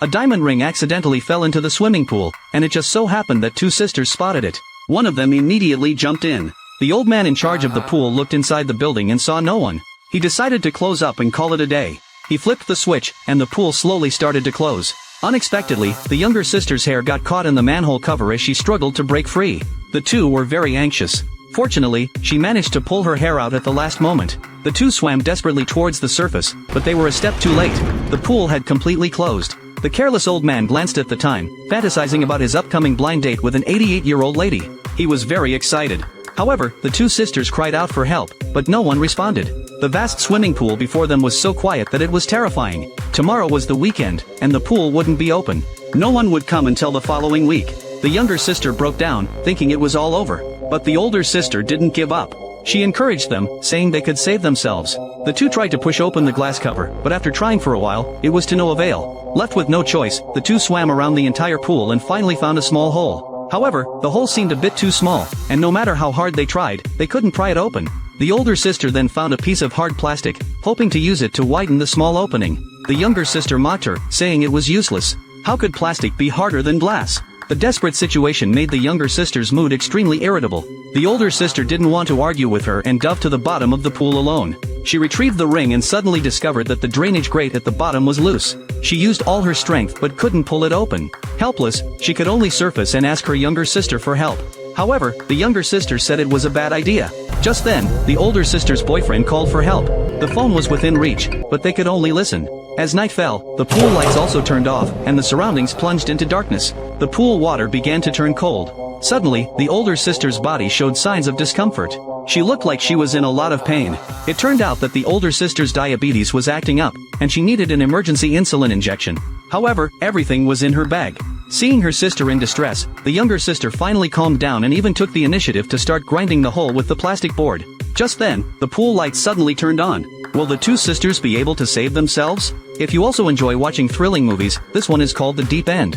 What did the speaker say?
A diamond ring accidentally fell into the swimming pool, and it just so happened that two sisters spotted it. One of them immediately jumped in. The old man in charge of the pool looked inside the building and saw no one. He decided to close up and call it a day. He flipped the switch, and the pool slowly started to close. Unexpectedly, the younger sister's hair got caught in the manhole cover as she struggled to break free. The two were very anxious. Fortunately, she managed to pull her hair out at the last moment. The two swam desperately towards the surface, but they were a step too late. The pool had completely closed. The careless old man glanced at the time, fantasizing about his upcoming blind date with an 88-year-old lady. He was very excited. However, the two sisters cried out for help, but no one responded. The vast swimming pool before them was so quiet that it was terrifying. Tomorrow was the weekend, and the pool wouldn't be open. No one would come until the following week. The younger sister broke down, thinking it was all over. But the older sister didn't give up. She encouraged them, saying they could save themselves. The two tried to push open the glass cover, but after trying for a while, it was to no avail. Left with no choice, the two swam around the entire pool and finally found a small hole. However, the hole seemed a bit too small, and no matter how hard they tried, they couldn't pry it open. The older sister then found a piece of hard plastic, hoping to use it to widen the small opening. The younger sister mocked her, saying it was useless. How could plastic be harder than glass? The desperate situation made the younger sister's mood extremely irritable. The older sister didn't want to argue with her and dove to the bottom of the pool alone. She retrieved the ring and suddenly discovered that the drainage grate at the bottom was loose. She used all her strength but couldn't pull it open. Helpless, she could only surface and ask her younger sister for help. However, the younger sister said it was a bad idea. Just then, the older sister's boyfriend called for help. The phone was within reach, but they could only listen. As night fell, the pool lights also turned off, and the surroundings plunged into darkness. The pool water began to turn cold. Suddenly, the older sister's body showed signs of discomfort. She looked like she was in a lot of pain. It turned out that the older sister's diabetes was acting up, and she needed an emergency insulin injection. However, everything was in her bag. Seeing her sister in distress, the younger sister finally calmed down and even took the initiative to start grinding the hole with the plastic board. Just then, the pool lights suddenly turned on. Will the two sisters be able to save themselves? If you also enjoy watching thrilling movies, this one is called The Deep End.